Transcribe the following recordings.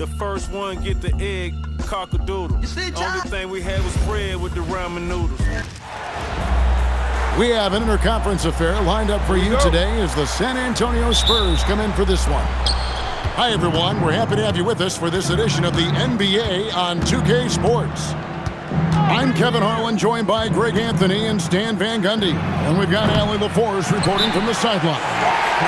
The first one get the egg, cock-a-doodle. You see, John? Only thing we had was bread with the ramen noodles. We have an interconference affair lined up for you today as the San Antonio Spurs come in for this one. Hi, everyone. We're happy to have you with us for this edition of the NBA on 2K Sports. I'm Kevin Harlan, joined by Greg Anthony and Stan Van Gundy. And we've got Allie LaForce reporting from the sideline.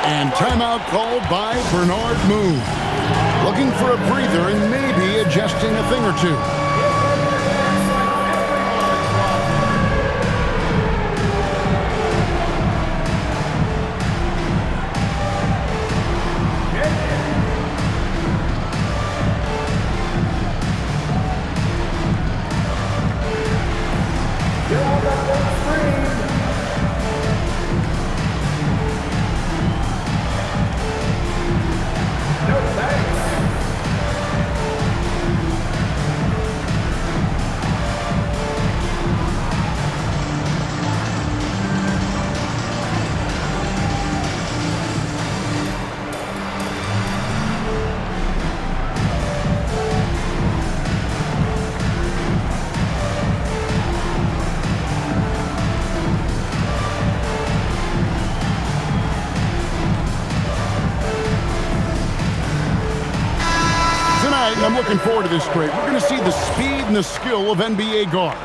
And timeout called by Bernard Moon. Looking for a breather and maybe adjusting a thing or two. I'm looking forward to this break. We're going to see the speed and the skill of NBA guards.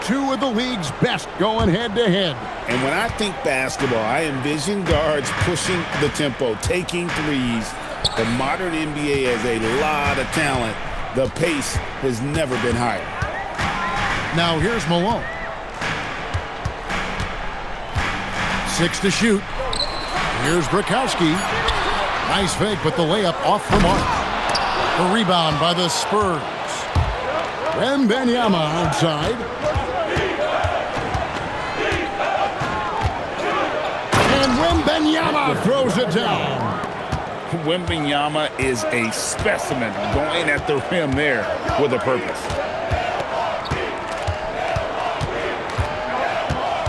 Two of the league's best going head-to-head. And when I think basketball, I envision guards pushing the tempo, taking threes. The modern NBA has a lot of talent. The pace has never been higher. Now here's Malone. 6 to shoot. Here's Brakowski. Nice fake, but the layup off the mark. The rebound by the Spurs. Wembanyama outside. And Wembanyama throws it down. Wembanyama is a specimen going at the rim there with a purpose.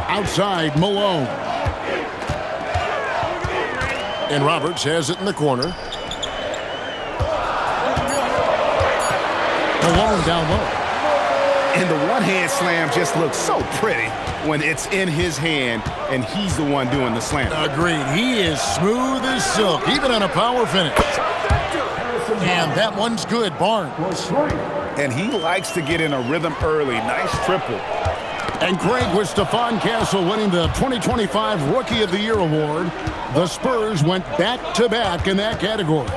Outside, Malone. And Roberts has it in the corner. Malone down low. And the one-hand slam just looks so pretty when it's in his hand and he's the one doing the slam. Agreed. He is smooth as silk, even on a power finish. And that one's good, Barnes. And he likes to get in a rhythm early. Nice triple. And Craig, with Stephon Castle winning the 2025 Rookie of the Year award, the Spurs went back-to-back in that category.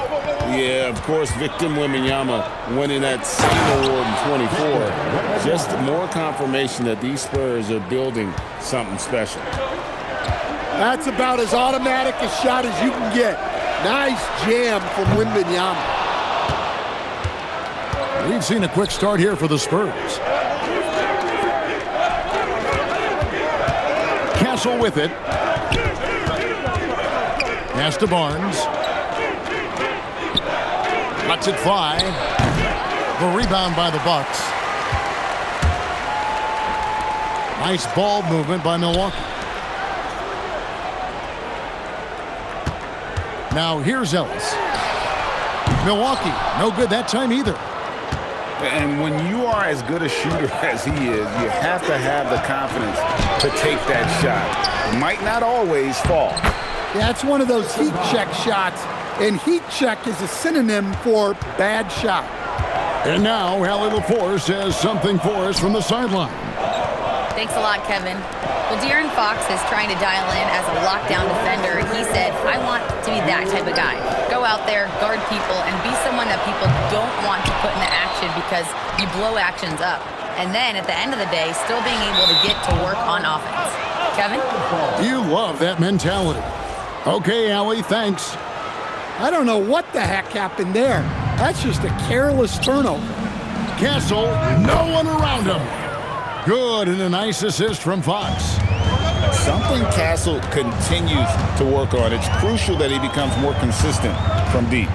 Yeah, of course, Victor Wembanyama winning that same award in 24. Just more confirmation that these Spurs are building something special. That's about as automatic a shot as you can get. Nice jam from Wembanyama. We've seen a quick start here for the Spurs. Castle with it. Pass to Barnes. Lets it fly. The rebound by the Bucks. Nice ball movement by Milwaukee. Now here's Ellis. Milwaukee, no good that time either. And when you are as good a shooter as he is, you have to have the confidence to take that shot. It might not always fall. Yeah, it's one of those heat check shots, and heat check is a synonym for bad shot. And now Allie LaForce has something for us from the sideline. Thanks a lot, Kevin. Well, De'Aaron Fox is trying to dial in as a lockdown defender. He said, I want to be that type of guy. Go out there, guard people, and be someone that people don't want to put into action because you blow actions up. And then at the end of the day, still being able to get to work on offense. Kevin? You love that mentality. Okay, Allie, thanks. I don't know what the heck happened there. That's just a careless turnover. Castle, no one around him. Good, and a nice assist from Fox. Something Castle continues to work on. It's crucial that he becomes more consistent from deep.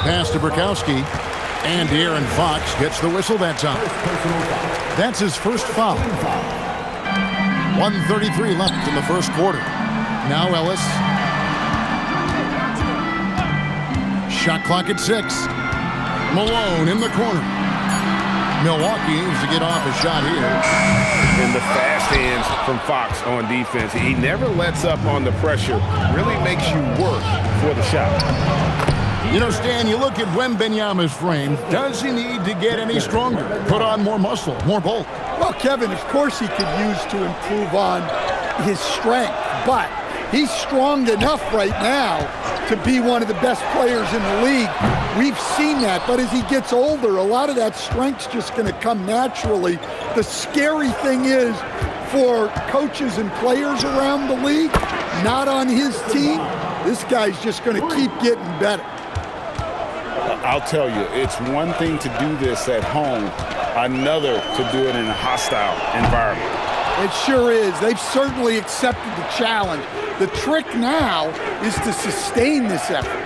Pass to Burkowski, and De'Aaron Fox gets the whistle that time. That's his first foul. 1:33 left in the first quarter. Now Ellis. Shot clock at 6. Malone in the corner. Milwaukee needs to get off a shot here. And the fast hands from Fox on defense. He never lets up on the pressure. Really makes you work for the shot. You know, Stan, you look at Wembanyama's frame. Does he need to get any stronger? Put on more muscle, more bulk? Well, Kevin, of course he could use to improve on his strength, but he's strong enough right now to be one of the best players in the league. We've seen that, but as he gets older, a lot of that strength's just going to come naturally. The scary thing is for coaches and players around the league, not on his team, this guy's just going to keep getting better. I'll tell you, it's one thing to do this at home, another to do it in a hostile environment. It sure is. They've certainly accepted the challenge. The trick now is to sustain this effort.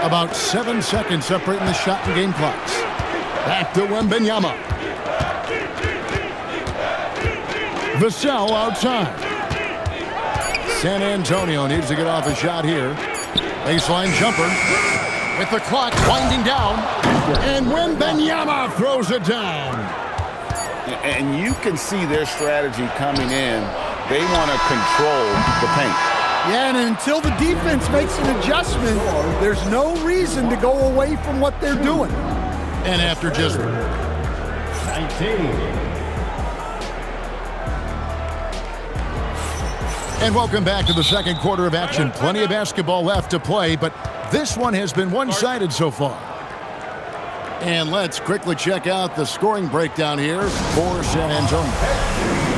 About 7 seconds separating the shot and game clocks. Back to Wembanyama. Vassell outside. San Antonio needs to get off a shot here. Baseline jumper. With the clock winding down. And Wembanyama throws it down. And you can see their strategy coming in. They want to control the paint. Yeah, and until the defense makes an adjustment, there's no reason to go away from what they're doing. And after just 19. And welcome back to the second quarter of action. Plenty of basketball left to play, but this one has been one-sided so far. And let's quickly check out the scoring breakdown here for San Antonio.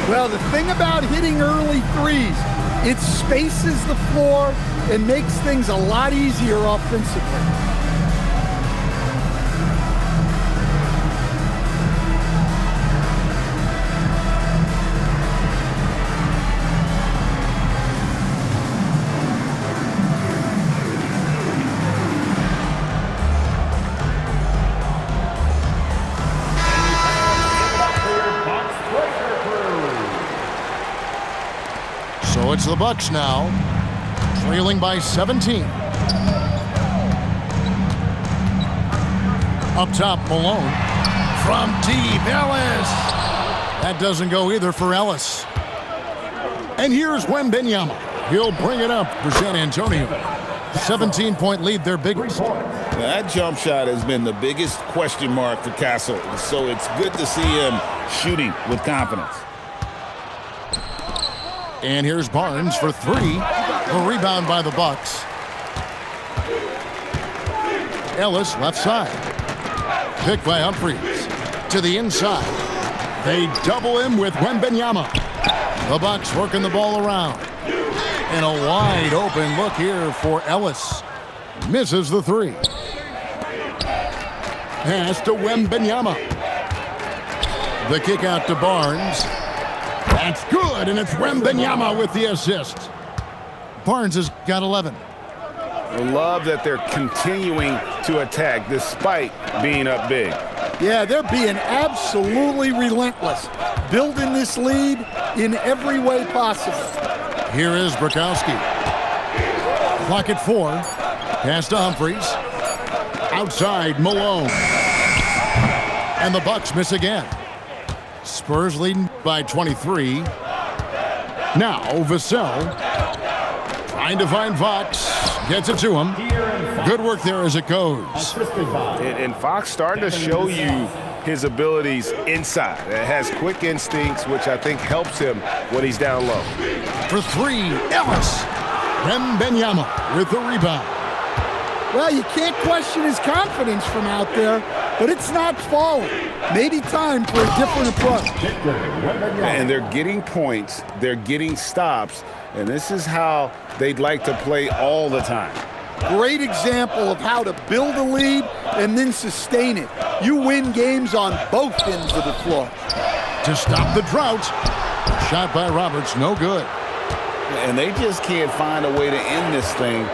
Well, the thing about hitting early threes, it spaces the floor and makes things a lot easier offensively. So it's the Bucks now, trailing by 17. Up top, Malone. from deep. Ellis. That doesn't go either for Ellis. And here's Wembanyama. He'll bring it up for San Antonio. 17-point lead, their biggest. That jump shot has been the biggest question mark for Castle, so it's good to see him shooting with confidence. And here's Barnes for three. A rebound by the Bucks. Ellis left side. Picked by Humphries. To the inside. They double him with Wembanyama. The Bucks working the ball around. And a wide open look here for Ellis. Misses the three. Pass to Wembanyama. The kick out to Barnes. That's good, and it's Wembanyama with the assist. Barnes has got 11. I love that they're continuing to attack despite being up big. Yeah, they're being absolutely relentless, building this lead in every way possible. Here is Bukowski. Clock at 4. Pass to Humphries. Outside, Malone. And the Bucks miss again. Spurs leading by 23. Now, Vassell. Trying to find Fox. Gets it to him. Good work there as it goes. And Fox starting to show you his abilities inside. It has quick instincts, which I think helps him when he's down low. For three, Ellis. Wembanyama with the rebound. Well, you can't question his confidence from out there, but it's not falling. Maybe time for a different approach. And they're getting points, they're getting stops, and this is how they'd like to play all the time. Great example of how to build a lead and then sustain it. You win games on both ends of the floor. To stop the drought. Shot by Roberts, no good. And they just can't find a way to end this thing.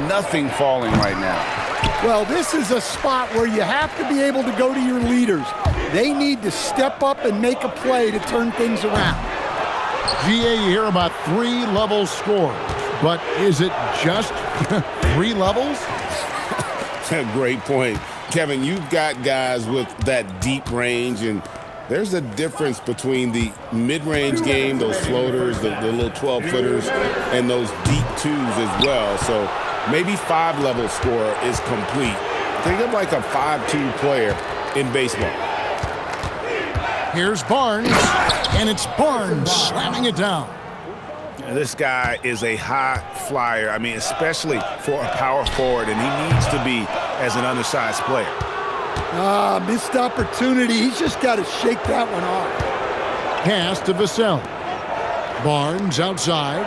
Nothing falling right now. Well, this is a spot where you have to be able to go to your leaders. They need to step up and make a play to turn things around. GA, you hear about 3-level scores, but is it just 3 levels? Great point. Kevin, you've got guys with that deep range, and there's a difference between the mid-range game, those floaters, the little 12-footers, and those deep twos as well. So maybe 5-level score is complete. Think of like a 5-2 player in baseball. Here's Barnes, and it's Barnes slamming it down. This guy is a high flyer. I mean, especially for a power forward, and he needs to be as an undersized player. Missed opportunity. He's just got to shake that one off. Pass to Vassell. Barnes outside.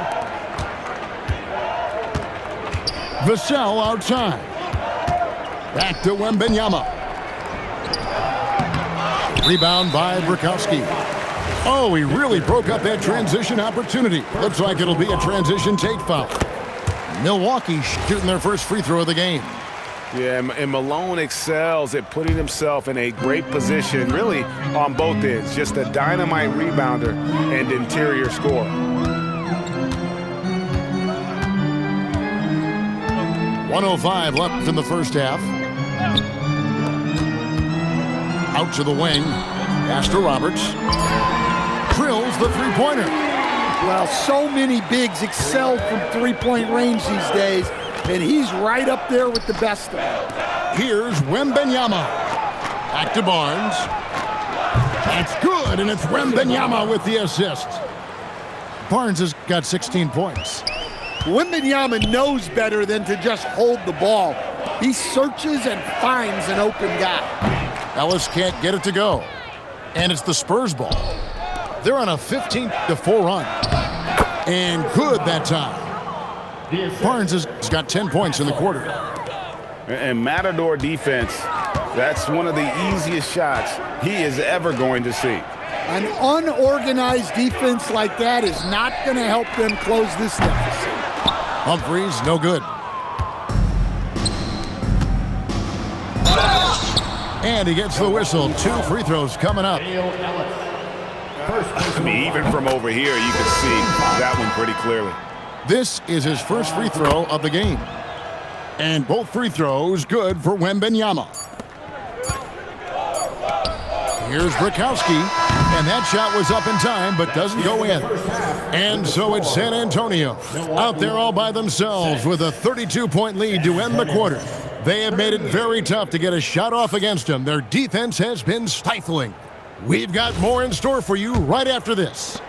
Vassell outside. Back to Wembanyama. Rebound by Bukowski. Oh, he really broke up that transition opportunity. Looks like it'll be a transition take foul. Milwaukee shooting their first free throw of the game. Yeah, and Malone excels at putting himself in a great position, really on both ends. Just a dynamite rebounder and interior scorer. 1:05 left in the first half. Out to the wing. Pass to Roberts. Drills the three-pointer. Well, so many bigs excel from three-point range these days, and he's right up there with the best of them. Here's Wembanyama. Back to Barnes. That's good, and it's Wembanyama with the assist. Barnes has got 16 points. Wembanyama knows better than to just hold the ball. He searches and finds an open guy. Ellis can't get it to go. And it's the Spurs ball. They're on a 15-4 run. And good that time. Barnes has got 10 points in the quarter. And Matador defense, that's one of the easiest shots he is ever going to see. An unorganized defense like that is not going to help them close this deficit. Humphries, no good. And he gets the whistle. 2 free throws coming up. I mean, even from over here, you can see that one pretty clearly. This is his first free throw of the game. And both free throws good for Wembanyama. Here's Brakowski, and that shot was up in time, but doesn't go in. And so it's San Antonio out there all by themselves with a 32-point lead to end the quarter. They have made it very tough to get a shot off against them. Their defense has been stifling. We've got more in store for you right after this.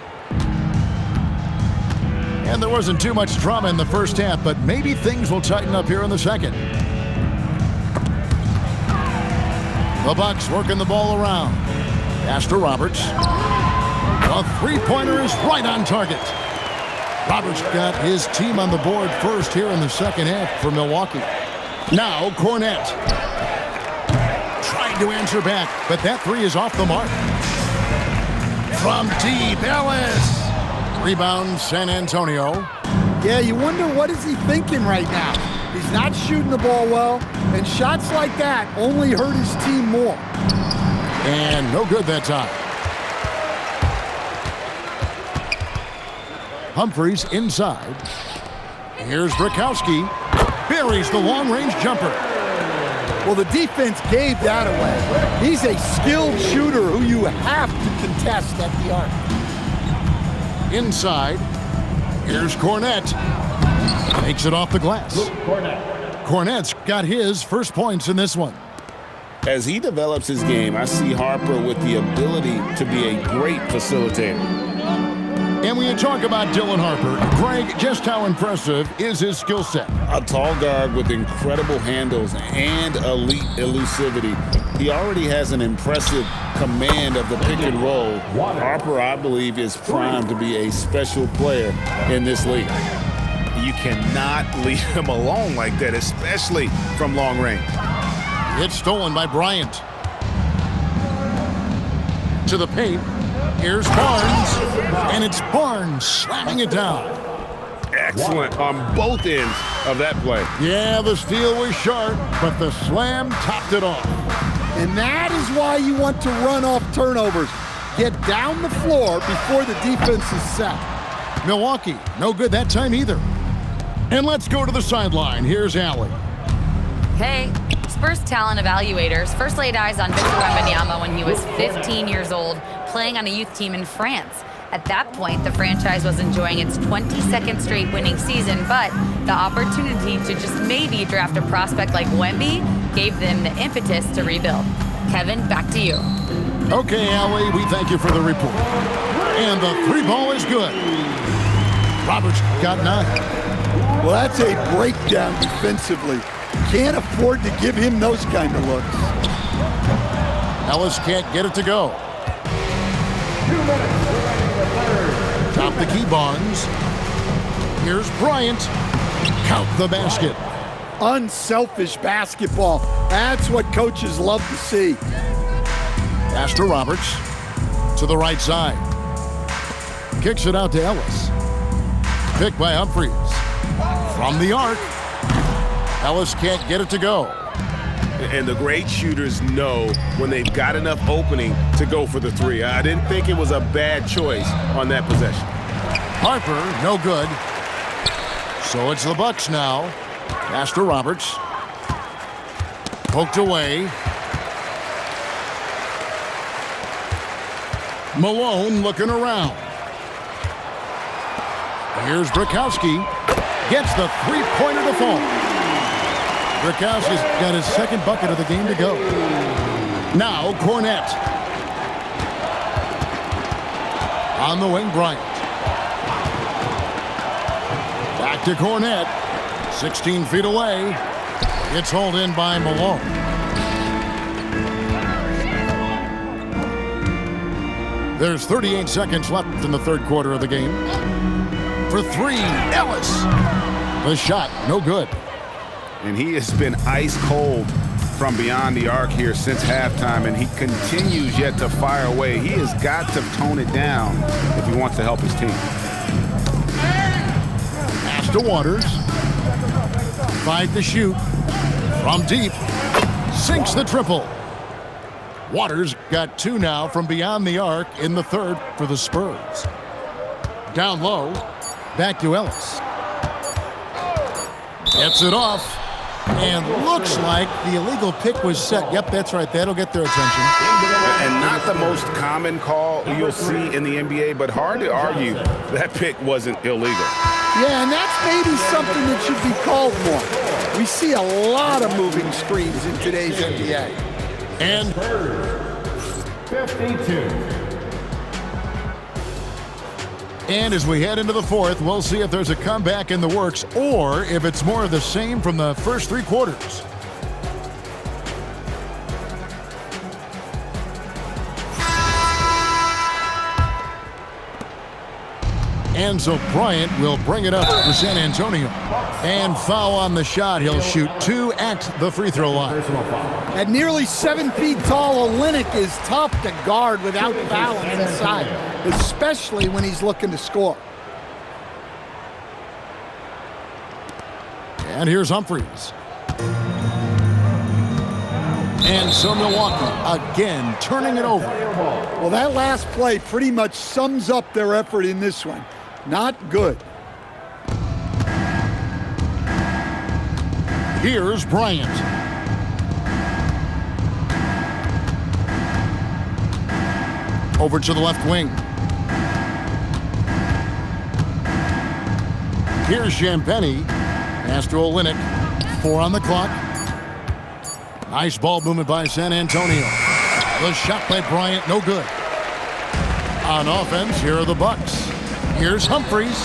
And there wasn't too much drama in the first half, but maybe things will tighten up here in the second. The Bucks working the ball around. Pass to Roberts. A three-pointer is right on target. Roberts got his team on the board first here in the second half for Milwaukee. Now Cornette. Trying to answer back, but that three is off the mark. From deep, Ellis. Rebound, San Antonio. Yeah, you wonder what is he thinking right now. He's not shooting the ball well, and shots like that only hurt his team more. And no good that time. Humphries inside. Here's Brakowski. Buries the long-range jumper. Well, the defense gave that away. He's a skilled shooter who you have to contest at the arc. Inside. Here's Cornette. Takes it off the glass. Cornette's got his first points in this one. As he develops his game, I see Harper with the ability to be a great facilitator. And when you talk about Dylan Harper, Greg, just how impressive is his skill set? A tall guard with incredible handles and elite elusivity. He already has an impressive command of the pick and roll. Harper, I believe, is primed to be a special player in this league. You cannot leave him alone like that, especially from long range. It's stolen by Bryant. To the paint. Here's Barnes. And it's Barnes slamming it down. Excellent on both ends of that play. Yeah, the steal was sharp, but the slam topped it off. And that is why you want to run off turnovers. Get down the floor before the defense is set. Milwaukee, no good that time either. And let's go to the sideline. Here's Allie. Hey, Spurs talent evaluators first laid eyes on Victor Wembanyama when he was 15 years old, playing on a youth team in France. At that point, the franchise was enjoying its 22nd straight winning season, but the opportunity to just maybe draft a prospect like Wemby gave them the impetus to rebuild. Kevin, back to you. Okay, Allie, we thank you for the report. And the three ball is good. Roberts got 9. Well, that's a breakdown defensively. Can't afford to give him those kind of looks. Ellis can't get it to go. Top the key, Barnes. Here's Bryant. Count the basket. Unselfish basketball. That's what coaches love to see. Pass to Roberts. To the right side. Kicks it out to Ellis. Picked by Humphries. From the arc. Ellis can't get it to go. And the great shooters know when they've got enough opening to go for the three. I didn't think it was a bad choice on that possession. Harper, no good. So it's the Bucks now. Pass to Roberts. Poked away. Malone looking around. Here's Brakowski. Gets the three-pointer to fall. Brakowski's got his second bucket of the game to go. Now Cornette. On the wing, Bryant. Back to Cornette. 16 feet away. It's hauled in by Malone. There's 38 seconds left in the third quarter of the game. For three, Ellis. The shot, no good. And he has been ice cold from beyond the arc here since halftime, and he continues yet to fire away. He has got to tone it down if he wants to help his team. Pass to Waters. 5 to shoot. From deep. Sinks the triple. Waters got 2 now from beyond the arc in the third for the Spurs. Down low. Back to Ellis. Gets it off. And looks like the illegal pick was set. Yep, that's right. That'll get their attention. And not the most common call you'll see in the NBA, but hard to argue that pick wasn't illegal. Yeah, and that's maybe something that should be called more. We see a lot of moving screens in today's NBA. And 52. And as we head into the fourth, we'll see if there's a comeback in the works or if it's more of the same from the first three quarters. And so Bryant will bring it up for San Antonio. And foul on the shot. He'll shoot 2 at the free throw line. At nearly 7 feet tall, Olynyk is tough to guard without fouling inside, especially when he's looking to score. And here's Humphries. And so Milwaukee again turning it over. Well, that last play pretty much sums up their effort in this one. Not good. Here's Bryant. Over to the left wing. Here's Champagny. Pass to Olynyk. 4 on the clock. Nice ball movement by San Antonio. The shot by Bryant, no good. On offense, here are the Bucks. Here's Humphries.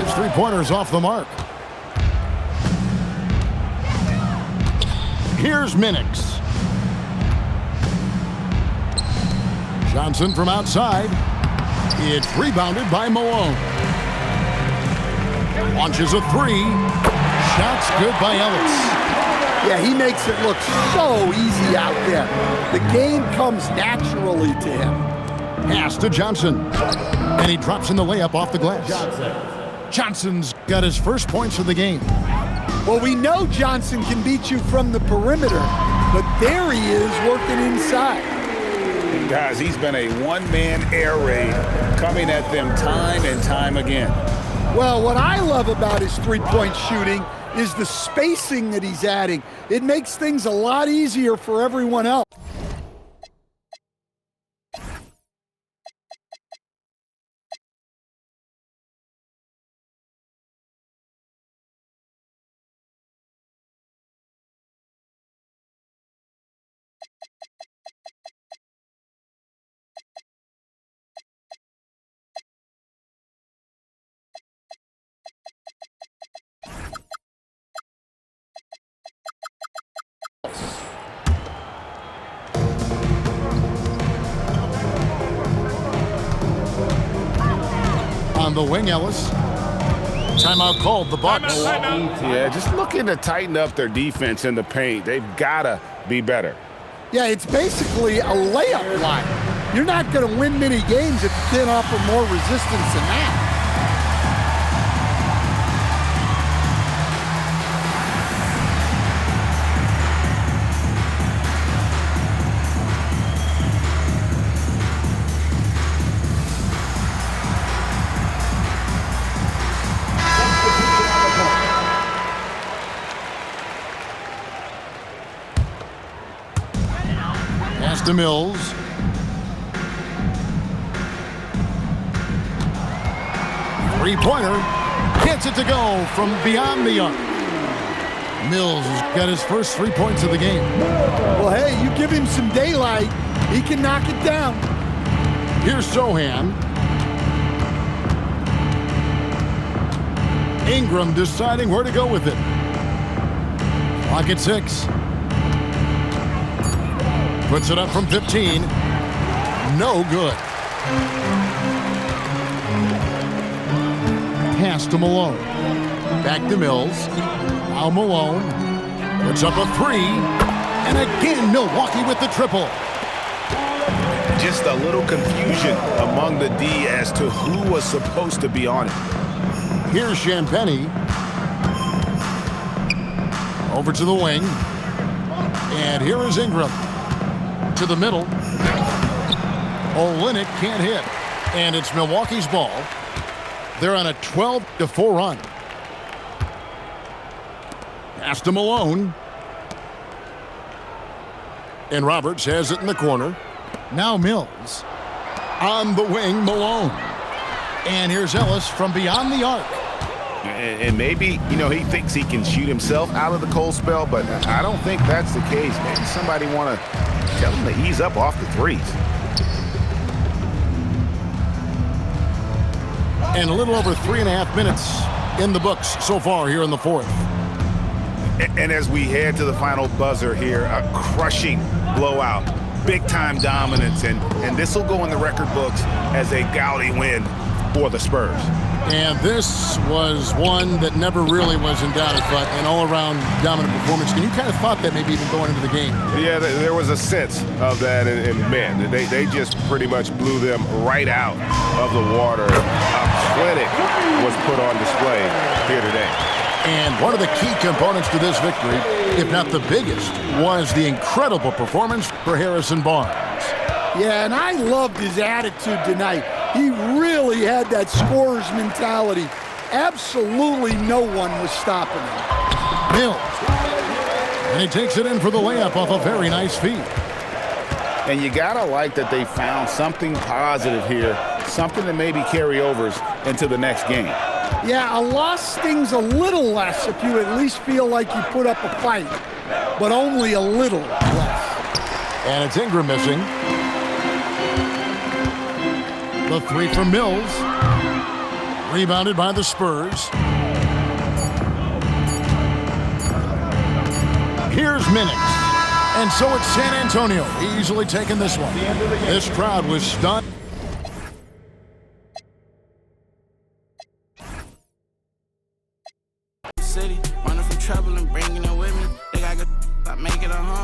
His three-pointers off the mark. Here's Minix. Johnson from outside. It's rebounded by Malone. Launches a 3. Shots good by Ellis. Yeah, he makes it look so easy out there. The game comes naturally to him. Pass to Johnson. And he drops in the layup off the glass. Johnson's got his first points of the game. Well, we know Johnson can beat you from the perimeter, but there he is working inside. Guys, he's been a one-man air raid coming at them time and time again. Well, what I love about his three-point shooting is the spacing that he's adding. It makes things a lot easier for everyone else. On the wing, Ellis. Timeout called, the Bucks. Yeah, just looking to tighten up their defense in the paint. They've got to be better. Yeah, it's basically a layup line. You're not going to win many games if you can't offer more resistance than that. To Mills. Three-pointer. Gets it to go from beyond the arc. Mills has got his first 3 points of the game. Well, hey, you give him some daylight, he can knock it down. Here's Sohan. Ingram deciding where to go with it. Clock at 6. Puts it up from 15. No good. Pass to Malone. Back to Mills. Now Malone puts up a 3. And again, Milwaukee with the triple. Just a little confusion among the D as to who was supposed to be on it. Here's Champagny. Over to the wing. And here is Ingram. To the middle. Olynyk can't hit. And it's Milwaukee's ball. They're on a 12-4 run. Pass to Malone. And Roberts has it in the corner. Now Mills. On the wing, Malone. And here's Ellis from beyond the arc. And maybe, he thinks he can shoot himself out of the cold spell, but I don't think that's the case. Maybe somebody want to tell him to ease up off the threes. And a little over 3.5 minutes in the books so far here in the fourth. And as we head to the final buzzer here, a crushing blowout, big-time dominance, and this will go in the record books as a gaudy win for the Spurs. And this was one that never really was in doubt, but an all-around dominant performance. And you kind of thought that maybe even going into the game. Yeah, there was a sense of that, and man, they just pretty much blew them right out of the water. A clinic was put on display here today. And one of the key components to this victory, if not the biggest, was the incredible performance for Harrison Barnes. Yeah, and I loved his attitude tonight. He really had that scorer's mentality. Absolutely no one was stopping him. Mills. And he takes it in for the layup off a very nice feed. And you gotta like that they found something positive here, something that maybe carry overs into the next game. Yeah, a loss stings a little less if you at least feel like you put up a fight, but only a little less. And it's Ingram missing. The three from Mills. Rebounded by the Spurs. Here's Minix. And so it's San Antonio easily taking this one. This crowd was stunned.